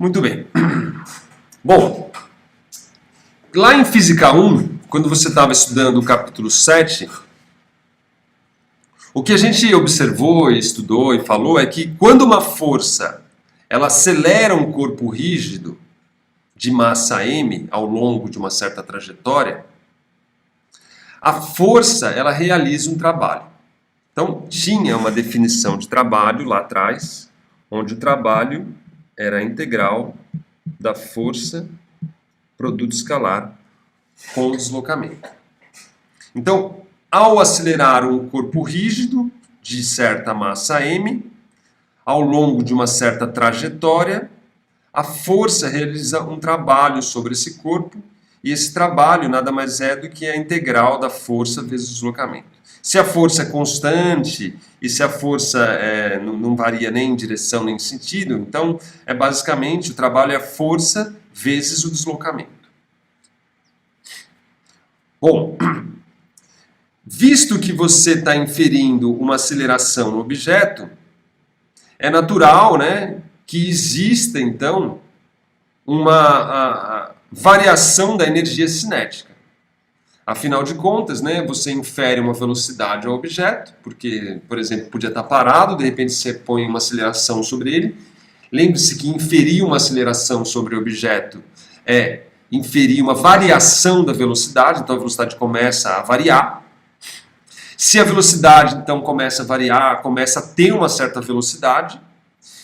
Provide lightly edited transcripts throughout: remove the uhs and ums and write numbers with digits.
Muito bem. Bom, lá em Física 1, quando você estava estudando o capítulo 7, o que a gente observou, estudou e falou é que quando uma força ela acelera um corpo rígido de massa m ao longo de uma certa trajetória, a força ela realiza um trabalho. Então, tinha uma definição de trabalho lá atrás, onde o trabalho era a integral da força produto escalar com o deslocamento. Então, ao acelerar um corpo rígido de certa massa m, ao longo de uma certa trajetória, a força realiza um trabalho sobre esse corpo, e esse trabalho nada mais é do que a integral da força vezes o deslocamento. Se a força é constante e se a força não varia nem em direção nem em sentido, então basicamente o trabalho é a força vezes o deslocamento. Bom, visto que você está inferindo uma aceleração no objeto, é natural, né, que exista então uma variação da energia cinética. Afinal de contas, né, você infere uma velocidade ao objeto, porque, por exemplo, podia estar parado, de repente você põe uma aceleração sobre ele. Lembre-se que inferir uma aceleração sobre o objeto é inferir uma variação da velocidade, então a velocidade começa a variar. Se a velocidade, então, começa a variar, começa a ter uma certa velocidade,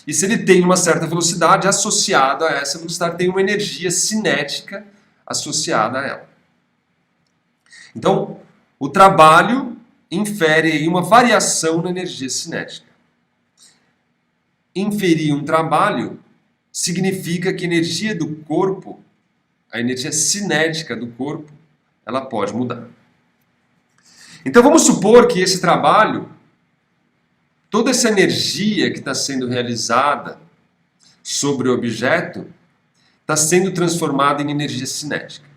e se ele tem uma certa velocidade, associada a essa velocidade tem uma energia cinética associada a ela. Então, o trabalho infere aí uma variação na energia cinética. Inferir um trabalho significa que a energia do corpo, a energia cinética do corpo, ela pode mudar. Então vamos supor que esse trabalho, toda essa energia que está sendo realizada sobre o objeto, está sendo transformada em energia cinética.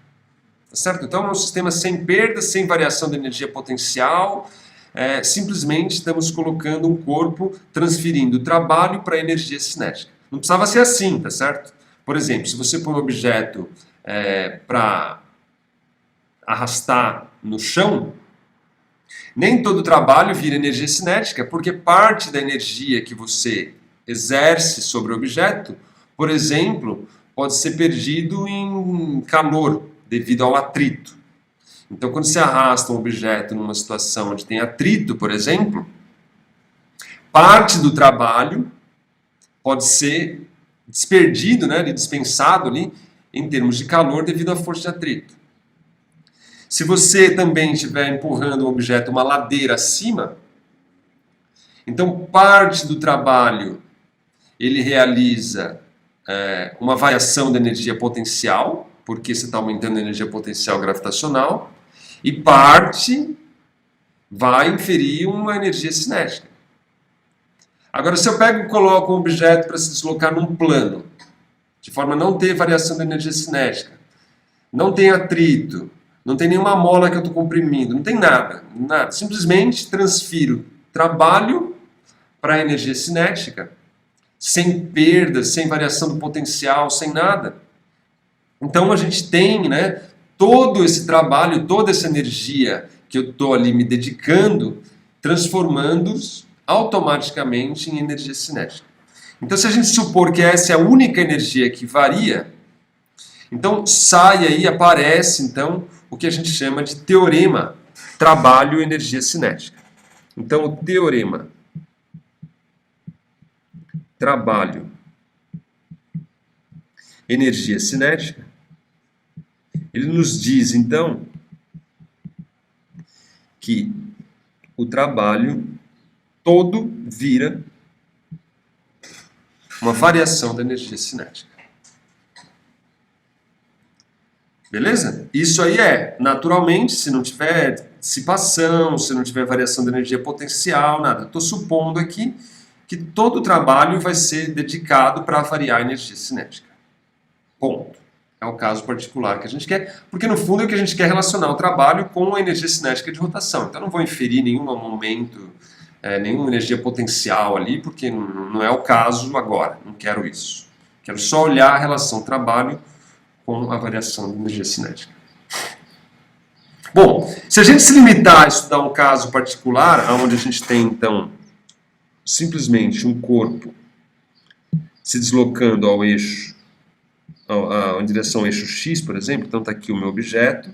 Tá certo? Então é um sistema sem perda, sem variação da energia potencial, simplesmente estamos colocando um corpo transferindo o trabalho para a energia cinética. Não precisava ser assim, tá certo? Por exemplo, se você põe um objeto para arrastar no chão, nem todo trabalho vira energia cinética, porque parte da energia que você exerce sobre o objeto, por exemplo, pode ser perdido em calor, devido ao atrito. Então, quando você arrasta um objeto numa situação onde tem atrito, por exemplo, parte do trabalho pode ser desperdido, né, dispensado ali, em termos de calor devido à força de atrito. Se você também estiver empurrando um objeto uma ladeira acima, então parte do trabalho ele realiza uma variação da energia potencial, porque você está aumentando a energia potencial gravitacional, e parte vai inferir uma energia cinética. Agora, se eu pego e coloco um objeto para se deslocar num plano, de forma a não ter variação da energia cinética, não tem atrito, não tem nenhuma mola que eu estou comprimindo, não tem nada, nada. Simplesmente transfiro trabalho para a energia cinética, sem perda, sem variação do potencial, sem nada. Então a gente tem, né, todo esse trabalho, toda essa energia que eu estou ali me dedicando, transformando-os automaticamente em energia cinética. Então se a gente supor que essa é a única energia que varia, então sai aí, aparece então o que a gente chama de teorema trabalho-energia cinética. Então o teorema trabalho-energia cinética, ele nos diz então que o trabalho todo vira uma variação da energia cinética. Beleza? Isso aí naturalmente, se não tiver dissipação, se não tiver variação da energia potencial, nada. Estou supondo aqui que todo o trabalho vai ser dedicado para variar a energia cinética. Ponto. É o caso particular que a gente quer, porque no fundo é que a gente quer relacionar o trabalho com a energia cinética de rotação. Então não vou inferir nenhum momento, nenhuma energia potencial ali, porque não é o caso agora, não quero isso. Quero só olhar a relação trabalho com a variação de energia cinética. Bom, se a gente se limitar a estudar um caso particular, onde a gente tem, então, simplesmente um corpo se deslocando ao eixo, em direção ao eixo X, por exemplo, então está aqui o meu objeto.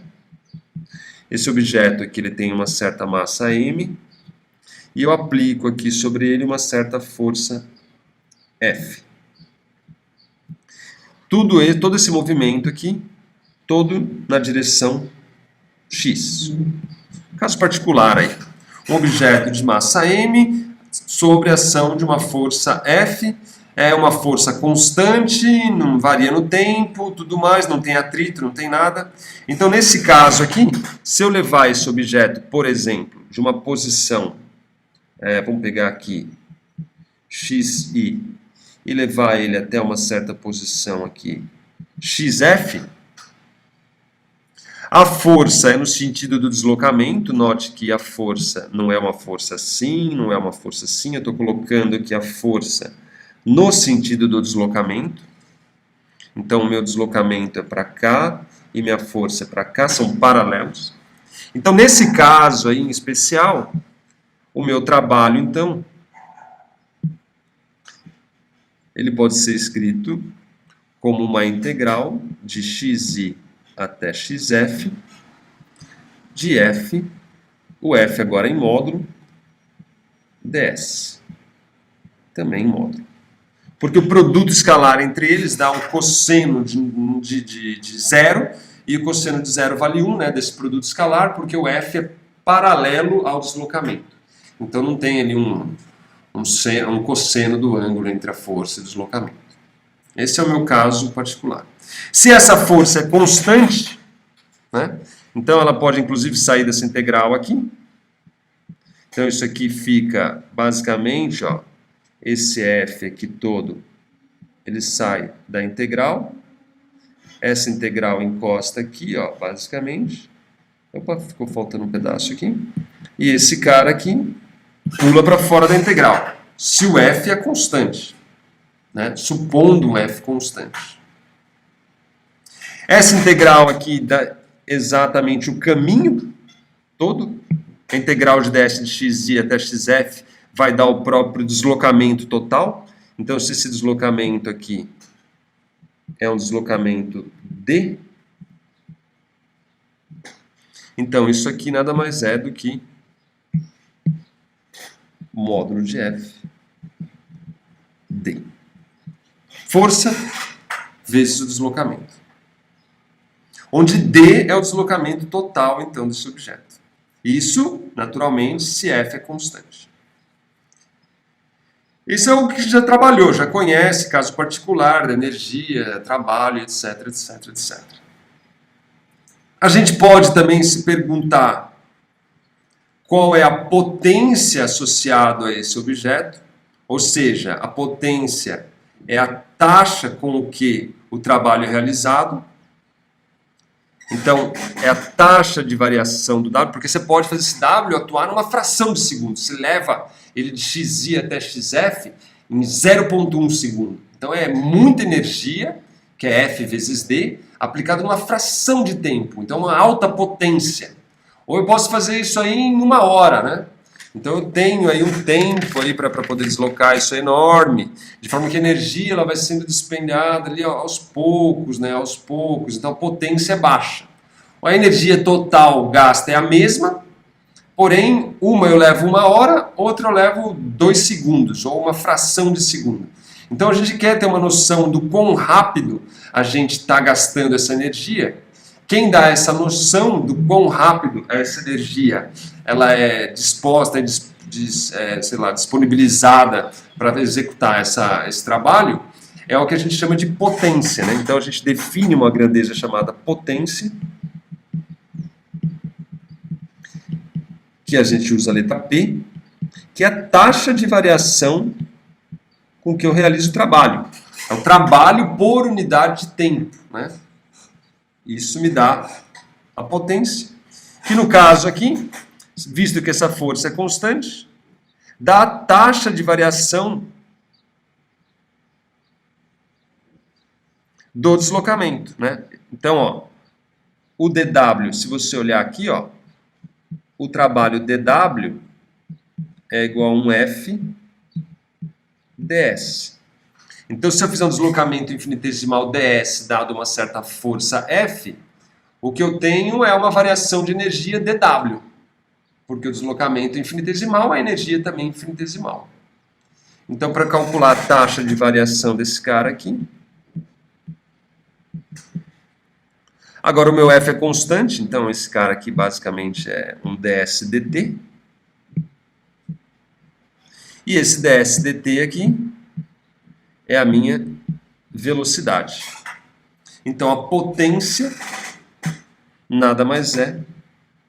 Esse objeto aqui ele tem uma certa massa m, e eu aplico aqui sobre ele uma certa força F. Todo esse movimento aqui, todo na direção X. Caso particular aí, um objeto de massa m sobre a ação de uma força F, é uma força constante, não varia no tempo, tudo mais, não tem atrito, não tem nada. Então, nesse caso aqui, se eu levar esse objeto, por exemplo, de uma posição, vamos pegar aqui, xi, e levar ele até uma certa posição aqui, xf, a força é no sentido do deslocamento. Note que a força não é uma força assim, não é uma força assim, eu estou colocando aqui a força no sentido do deslocamento. Então, o meu deslocamento é para cá e minha força é para cá, são paralelos. Então, nesse caso aí em especial, o meu trabalho, então, ele pode ser escrito como uma integral de xi até xf, de f, o f agora em módulo, ds, também em módulo. Porque o produto escalar entre eles dá um cosseno de zero, e o cosseno de zero vale 1, né, desse produto escalar, porque o f é paralelo ao deslocamento. Então não tem ali um cosseno do ângulo entre a força e o deslocamento. Esse é o meu caso particular. Se essa força é constante, né, então ela pode inclusive sair dessa integral aqui. Então isso aqui fica basicamente, ó, esse f aqui todo, ele sai da integral. Essa integral encosta aqui, ó, basicamente. Opa, ficou faltando um pedaço aqui. E esse cara aqui pula para fora da integral, se o f é constante, né, supondo um f constante. Essa integral aqui dá exatamente o caminho todo. A integral de ds de xi até xf vai dar o próprio deslocamento total. Então, se esse deslocamento aqui é um deslocamento d, então isso aqui nada mais é do que módulo de f d. Força vezes o deslocamento. Onde d é o deslocamento total, então, desse objeto. Isso, naturalmente, se f é constante. Isso é o que já trabalhou, já conhece, caso particular, da energia, trabalho, etc, etc, etc. A gente pode também se perguntar qual é a potência associada a esse objeto, ou seja, a potência é a taxa com que o trabalho é realizado. Então, é a taxa de variação do W, porque você pode fazer esse W atuar numa fração de segundo. Você leva ele de xi até xf em 0,1 segundo. Então, é muita energia, que é F vezes D, aplicado numa fração de tempo. Então, uma alta potência. Ou eu posso fazer isso aí em 1 hora, né? Então, eu tenho aí um tempo aí para poder deslocar isso enorme, de forma que a energia ela vai sendo despenhada ali aos poucos, né? Aos poucos. Então, a potência é baixa. A energia total gasta é a mesma, porém, uma eu levo 1 hora, outra eu levo 2 segundos, ou uma fração de segundo. Então, a gente quer ter uma noção do quão rápido a gente está gastando essa energia. Quem dá essa noção do quão rápido essa energia ela é disposta, disponibilizada para executar esse trabalho, é o que a gente chama de potência, né? Então, a gente define uma grandeza chamada potência, que a gente usa a letra P, que é a taxa de variação com que eu realizo o trabalho. É o trabalho por unidade de tempo, né? Isso me dá a potência, que no caso aqui, visto que essa força é constante, dá a taxa de variação do deslocamento, né? Então, ó, o dW, se você olhar aqui, ó, o trabalho dW é igual a um F ds. Então, se eu fizer um deslocamento infinitesimal ds dado uma certa força F, o que eu tenho é uma variação de energia dW, porque o deslocamento é infinitesimal, a energia também é infinitesimal. Então, para calcular a taxa de variação desse cara aqui, agora o meu F é constante, então esse cara aqui basicamente é um ds dt. E esse ds dt aqui é a minha velocidade. Então a potência nada mais é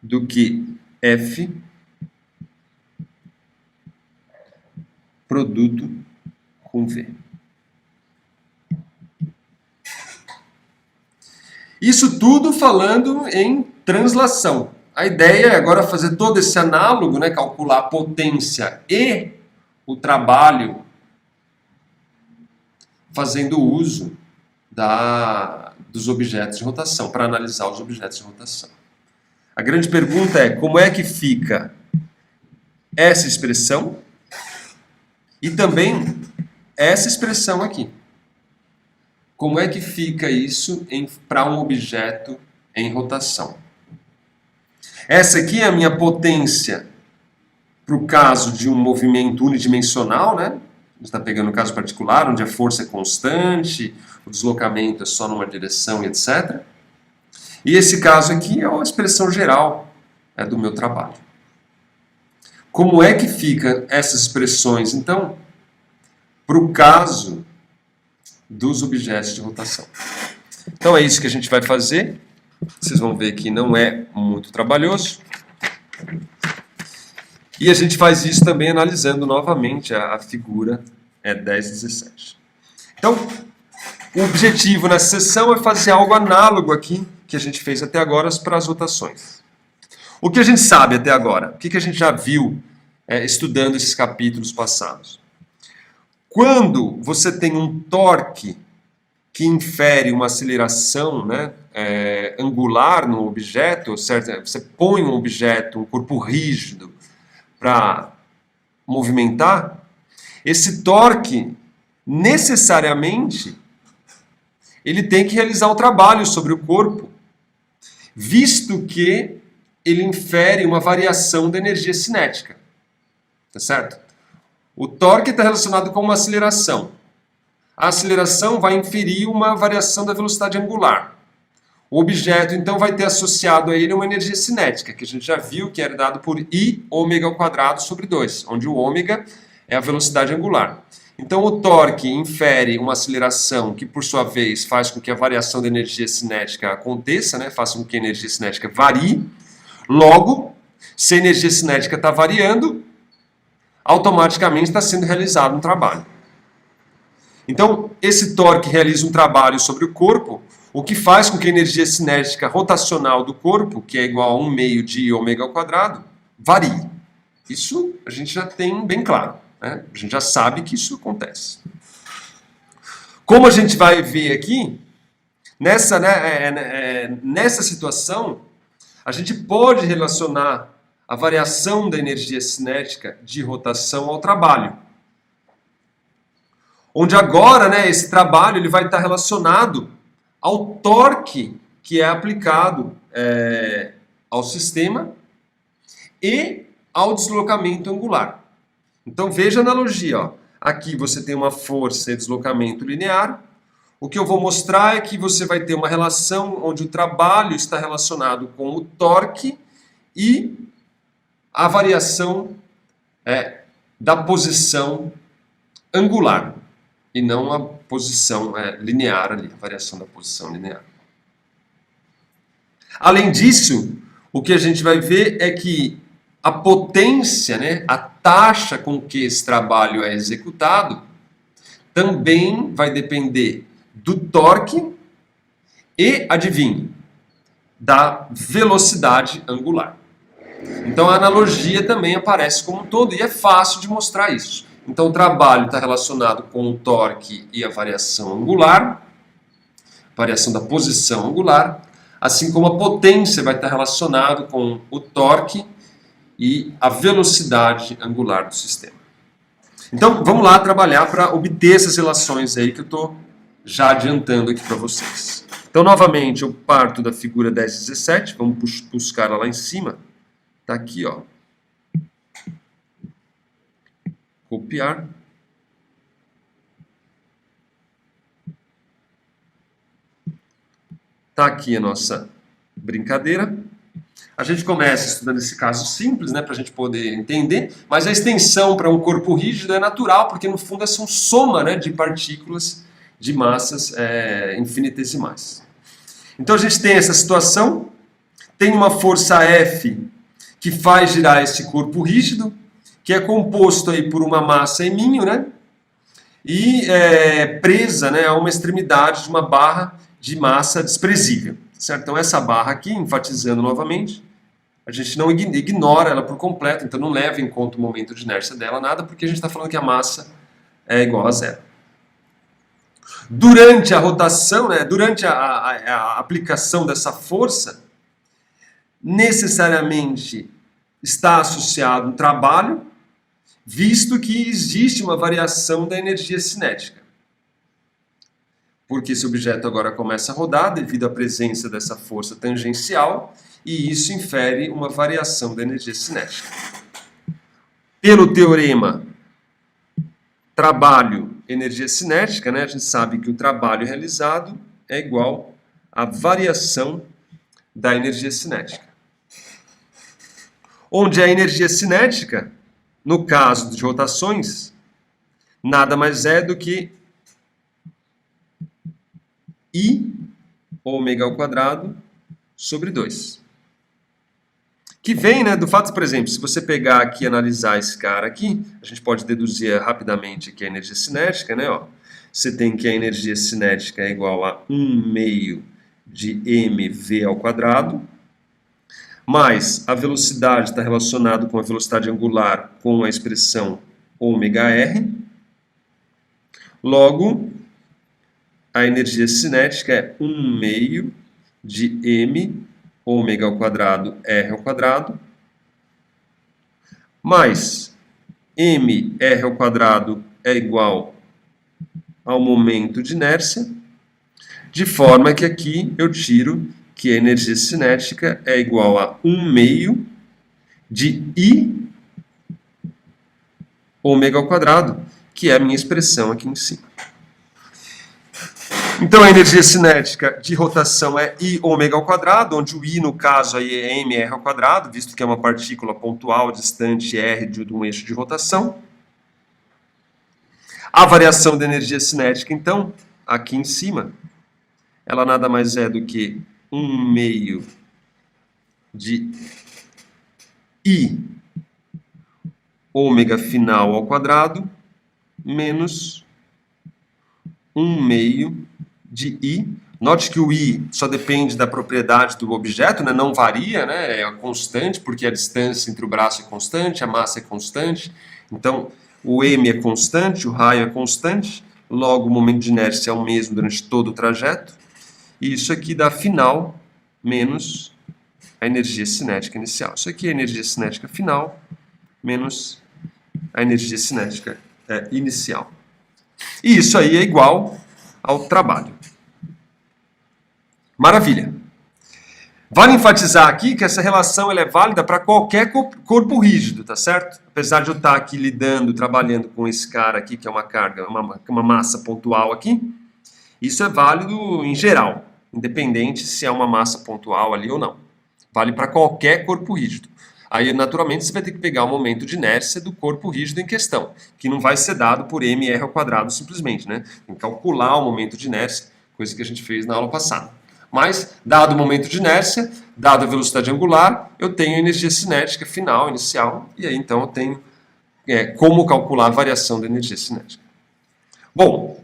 do que F produto com V. Isso tudo falando em translação. A ideia é agora fazer todo esse análogo, né, calcular a potência e o trabalho fazendo uso dos objetos de rotação, para analisar os objetos de rotação. A grande pergunta é como é que fica essa expressão e também essa expressão aqui. Como é que fica isso para um objeto em rotação? Essa aqui é a minha potência para o caso de um movimento unidimensional, né? A gente está pegando o caso particular, onde a força é constante, o deslocamento é só numa direção, etc. E esse caso aqui é a expressão geral do meu trabalho. Como é que fica essas expressões, então, para o caso dos objetos de rotação? Então é isso que a gente vai fazer. Vocês vão ver que não é muito trabalhoso. E a gente faz isso também analisando novamente a figura 10 e 17. Então, o objetivo nessa sessão é fazer algo análogo aqui que a gente fez até agora para as rotações. O que a gente sabe até agora? O que a gente já viu estudando esses capítulos passados? Quando você tem um torque que infere uma aceleração, né, angular no objeto, certo? Você põe um objeto, um corpo rígido, para movimentar, esse torque, necessariamente, ele tem que realizar um trabalho sobre o corpo, visto que ele infere uma variação da energia cinética. Tá certo? O torque está relacionado com uma aceleração. A aceleração vai inferir uma variação da velocidade angular. O objeto, então, vai ter associado a ele uma energia cinética, que a gente já viu que era dado por I ômega ao quadrado sobre 2, onde o ômega é a velocidade angular. Então, o torque infere uma aceleração que, por sua vez, faz com que a variação da energia cinética aconteça, né? Faça com que a energia cinética varie. Logo, se a energia cinética está variando, automaticamente está sendo realizado um trabalho. Então, esse torque realiza um trabalho sobre o corpo, o que faz com que a energia cinética rotacional do corpo, que é igual a 1 meio de ômega ao quadrado, varie. Isso a gente já tem bem claro, né? A gente já sabe que isso acontece. Como a gente vai ver aqui, nessa situação, a gente pode relacionar a variação da energia cinética de rotação ao trabalho. Onde agora, né, esse trabalho ele vai estar relacionado ao torque que é aplicado ao sistema e ao deslocamento angular. Então veja a analogia. Ó. Aqui você tem uma força e deslocamento linear. O que eu vou mostrar é que você vai ter uma relação onde o trabalho está relacionado com o torque e a variação da posição angular. E não a posição linear ali, a variação da posição linear. Além disso, o que a gente vai ver é que a potência, né, a taxa com que esse trabalho é executado, também vai depender do torque e, adivinhe, da velocidade angular. Então a analogia também aparece como um todo e é fácil de mostrar isso. Então o trabalho está relacionado com o torque e a variação angular. variação da posição angular, assim como a potência vai estar relacionado com o torque e a velocidade angular do sistema. Então, vamos lá trabalhar para obter essas relações aí que eu estou já adiantando aqui para vocês. Então, novamente, eu parto da figura 1017, vamos buscar ela lá em cima. Está aqui, ó. Copiar. Está aqui a nossa brincadeira. A gente começa estudando esse caso simples, né, para a gente poder entender, mas a extensão para um corpo rígido é natural, porque no fundo é uma soma, né, de partículas de massas infinitesimais. Então a gente tem essa situação, tem uma força F que faz girar esse corpo rígido, que é composto aí por uma massa M', né, e presa, né, a uma extremidade de uma barra de massa desprezível. Certo? Então essa barra aqui, enfatizando novamente, a gente não ignora ela por completo, então não leva em conta o momento de inércia dela, nada, porque a gente está falando que a massa é igual a zero. Durante a rotação, né, durante a aplicação dessa força, necessariamente está associado um trabalho, visto que existe uma variação da energia cinética. Porque esse objeto agora começa a rodar devido à presença dessa força tangencial, e isso infere uma variação da energia cinética. Pelo teorema trabalho, energia cinética, né, a gente sabe que o trabalho realizado é igual à variação da energia cinética. Onde a energia cinética, no caso de rotações, nada mais é do que I ômega ao quadrado sobre 2. Que vem, né, do fato, por exemplo, se você pegar aqui e analisar esse cara aqui, a gente pode deduzir rapidamente aqui a energia cinética, né, ó. Você tem que a energia cinética é igual a 1/2 de mv ao quadrado, mais a velocidade está relacionada com a velocidade angular com a expressão ômega-r. Logo, a energia cinética é 1/2 de m ômega ao quadrado r ao quadrado, mais mr ao quadrado é igual ao momento de inércia, de forma que aqui eu tiro que a energia cinética é igual a 1/2 de I ômega ao quadrado, que é a minha expressão aqui em cima. Então a energia cinética de rotação é I ômega ao quadrado, onde o I no caso aí é mr ao quadrado, visto que é uma partícula pontual distante r de um eixo de rotação. A variação da energia cinética, então, aqui em cima, ela nada mais é do que 1/2 de I ômega final ao quadrado menos 1/2 de I. Note que o I só depende da propriedade do objeto, né? Não varia, né? É constante, porque a distância entre o braço é constante, a massa é constante. Então, o m é constante, o raio é constante, logo o momento de inércia é o mesmo durante todo o trajeto. E isso aqui dá final menos a energia cinética inicial. Isso aqui é a energia cinética final menos a energia cinética inicial. E isso aí é igual ao trabalho. Maravilha. Vale enfatizar aqui que essa relação ela é válida para qualquer corpo rígido, tá certo? Apesar de eu estar aqui trabalhando com esse cara aqui, que é uma carga, uma massa pontual aqui, isso é válido em geral, independente se é uma massa pontual ali ou não. Vale para qualquer corpo rígido. Aí, naturalmente, você vai ter que pegar o momento de inércia do corpo rígido em questão, que não vai ser dado por mr ao quadrado simplesmente, né? Tem que calcular o momento de inércia, coisa que a gente fez na aula passada. Mas, dado o momento de inércia, dada a velocidade angular, eu tenho a energia cinética final, inicial, e aí então eu tenho como calcular a variação da energia cinética. Bom,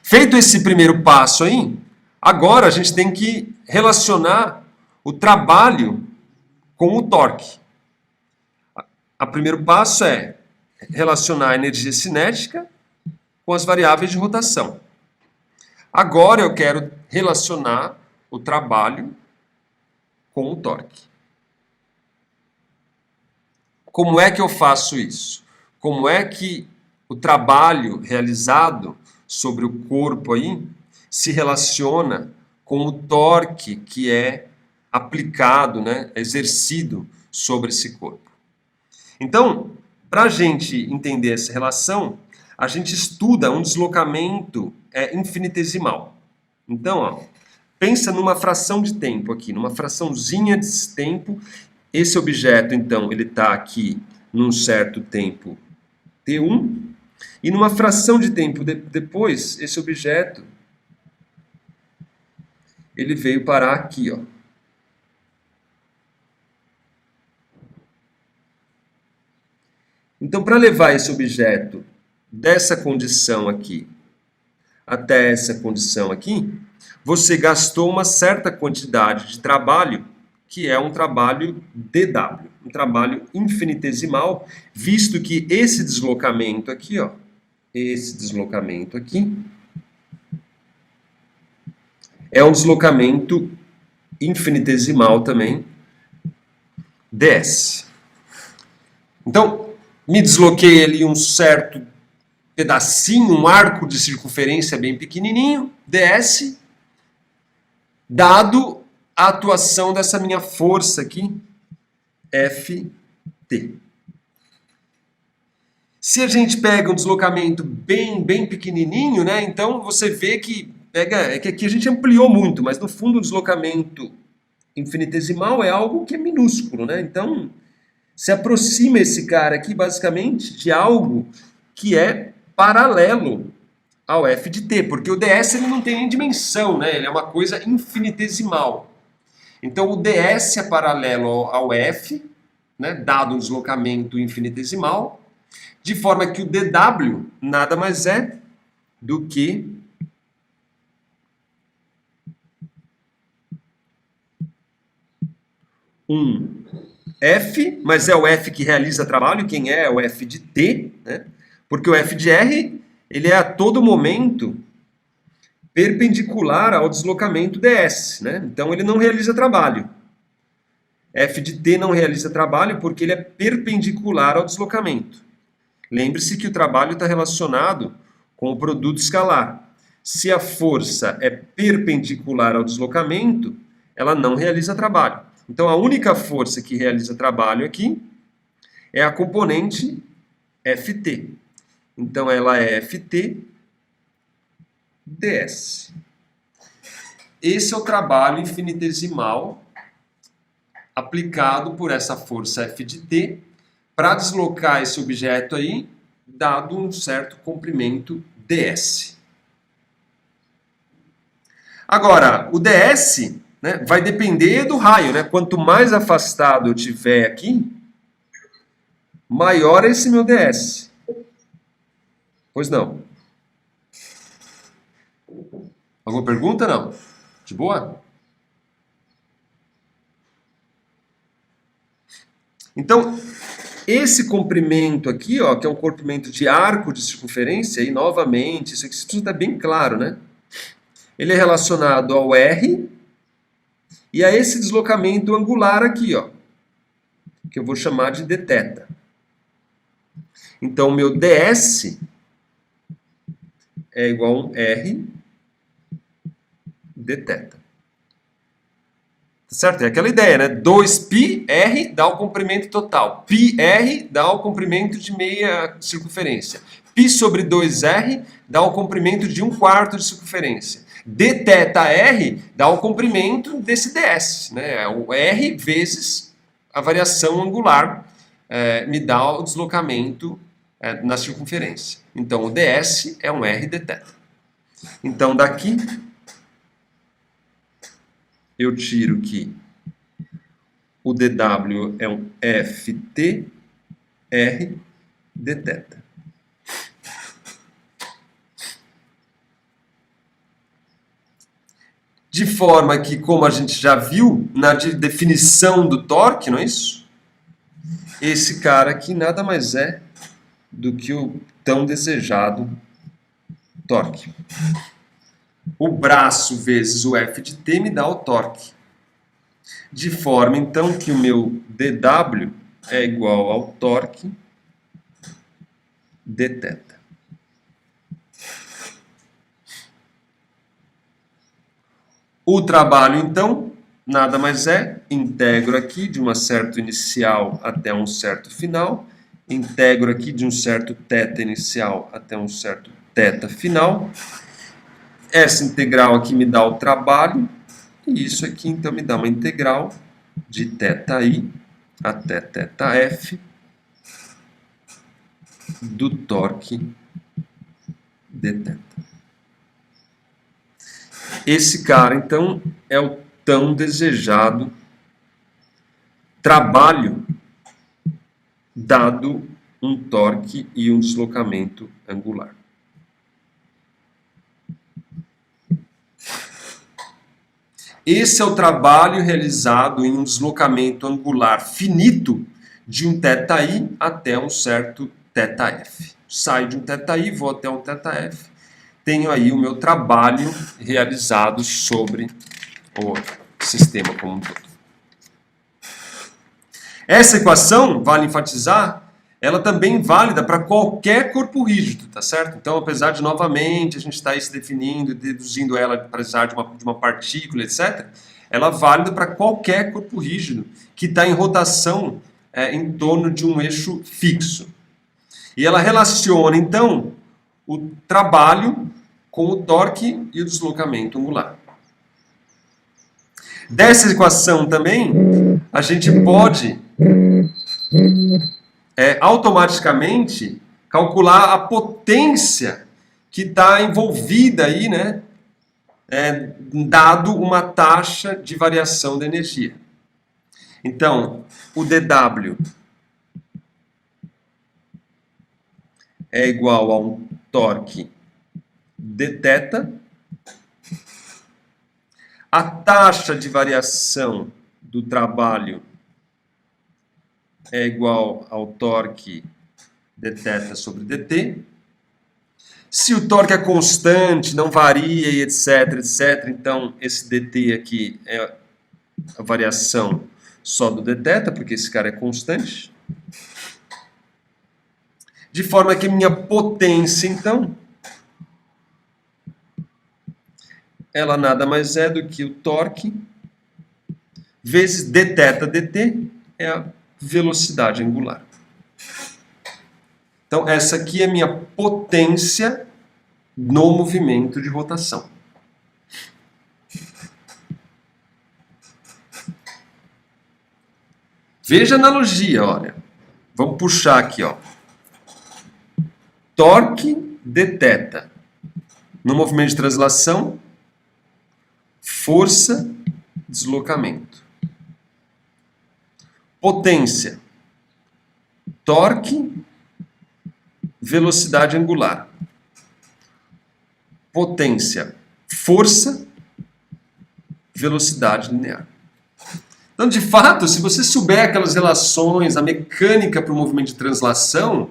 feito esse primeiro passo aí, agora a gente tem que relacionar o trabalho com o torque. O primeiro passo é relacionar a energia cinética com as variáveis de rotação. Agora eu quero relacionar o trabalho com o torque. Como é que eu faço isso? Como é que o trabalho realizado sobre o corpo aí se relaciona com o torque que é aplicado, né, exercido sobre esse corpo? Então, para a gente entender essa relação, a gente estuda um deslocamento infinitesimal. Então, ó, pensa numa fração de tempo aqui, numa fraçãozinha de tempo. Esse objeto, então, ele está aqui num certo tempo t1, e numa fração de tempo depois, esse objeto ele veio parar aqui, ó. Então, para levar esse objeto dessa condição aqui até essa condição aqui, você gastou uma certa quantidade de trabalho, que é um trabalho dW, um trabalho infinitesimal, visto que esse deslocamento aqui, ó, esse deslocamento aqui, é um deslocamento infinitesimal também, ds. Então, me desloquei ali um certo pedacinho, um arco de circunferência bem pequenininho, ds, dado a atuação dessa minha força aqui, Ft. Se a gente pega um deslocamento bem pequenininho, né, então você vê que é que aqui a gente ampliou muito, mas no fundo o deslocamento infinitesimal é algo que é minúsculo, né? Então se aproxima esse cara aqui basicamente de algo que é paralelo ao f de t, porque o ds ele não tem nem dimensão, né? Ele é uma coisa infinitesimal. Então o ds é paralelo ao f, né, dado um deslocamento infinitesimal, de forma que o dw nada mais é do que um f, mas é o f que realiza trabalho, quem é o f de t, né? Porque o f de r ele é a todo momento perpendicular ao deslocamento ds, né? Então ele não realiza trabalho. F de t não realiza trabalho porque ele é perpendicular ao deslocamento. Lembre-se que o trabalho está relacionado com o produto escalar. Se a força é perpendicular ao deslocamento, ela não realiza trabalho. Então a única força que realiza trabalho aqui é a componente Ft. Então ela é Ft ds. Esse é o trabalho infinitesimal aplicado por essa força F de t para deslocar esse objeto aí, dado um certo comprimento ds. Agora, o ds, né, vai depender do raio, né? Quanto mais afastado eu tiver aqui, maior é esse meu ds. Pois não? Alguma pergunta? Não? De boa? Então, esse comprimento aqui, ó, que é um comprimento de arco de circunferência, e novamente, isso aqui precisa estar bem claro, né? Ele é relacionado ao R e a esse deslocamento angular aqui, ó, que eu vou chamar de dθ. Então, meu ds é igual a um R dθ. Certo? É aquela ideia, né? 2πr dá o comprimento total. πr dá o comprimento de meia circunferência. π sobre 2r dá o comprimento de 1/4 de circunferência. dθr dá o comprimento desse ds, né? O r vezes a variação angular me dá o deslocamento na circunferência. Então, o ds é um r dθ. Então, daqui eu tiro que o dw é um ft r dθ. De forma que, como a gente já viu na definição do torque, não é isso? Esse cara aqui nada mais é do que o tão desejado torque. o braço vezes o F de t me dá o torque. De forma, então, que o meu dW é igual ao torque dθ. O trabalho, então, nada mais é, integro aqui de um certo inicial até um certo final, integro aqui de um certo θ inicial até um certo θ final. Essa integral aqui me dá o trabalho, e isso aqui, então, me dá uma integral de θi até θf do torque dθ. Esse cara, então, é o tão desejado trabalho dado um torque e um deslocamento angular. Esse é o trabalho realizado em um deslocamento angular finito de um θi até um certo θf. Saio de um θi, vou até um θf. Tenho aí o meu trabalho realizado sobre o sistema como um todo. Essa equação, vale enfatizar, ela também é válida para qualquer corpo rígido, tá certo? Então, apesar de, novamente, a gente estar aí se definindo, deduzindo ela, apesar de uma partícula, etc., ela é válida para qualquer corpo rígido que está em rotação em torno de um eixo fixo. E ela relaciona, então, o trabalho com o torque e o deslocamento angular. Dessa equação também, a gente pode automaticamente calcular a potência que está envolvida aí, né, dado uma taxa de variação da energia. Então, o dW é igual a um torque dθ. A taxa de variação do trabalho é igual ao torque dθ sobre dt. Se o torque é constante, não varia e etc, etc, então esse dt aqui é a variação só do dθ, porque esse cara é constante. De forma que minha potência, então, ela nada mais é do que o torque vezes dθ dt é a velocidade angular. Então, essa aqui é a minha potência no movimento de rotação. Veja a analogia, olha. Vamos puxar aqui, ó. Torque dθ. No movimento de translação, força, deslocamento. Potência, torque, velocidade angular. Potência, força, velocidade linear. Então, de fato, se você souber aquelas relações, a mecânica para o movimento de translação,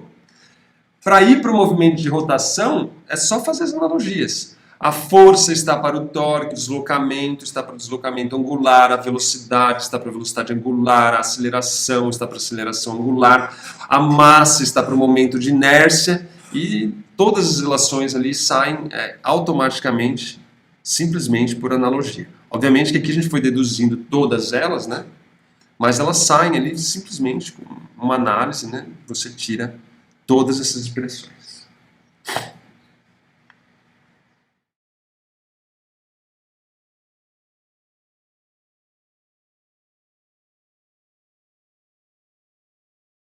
para ir para o movimento de rotação, é só fazer as analogias. A força está para o torque, o deslocamento está para o deslocamento angular, a velocidade está para a velocidade angular, a aceleração está para a aceleração angular, a massa está para o momento de inércia, e todas as relações ali saem automaticamente, simplesmente por analogia. Obviamente que aqui a gente foi deduzindo todas elas, né? Mas elas saem ali simplesmente com uma análise, né? Você tira todas essas expressões.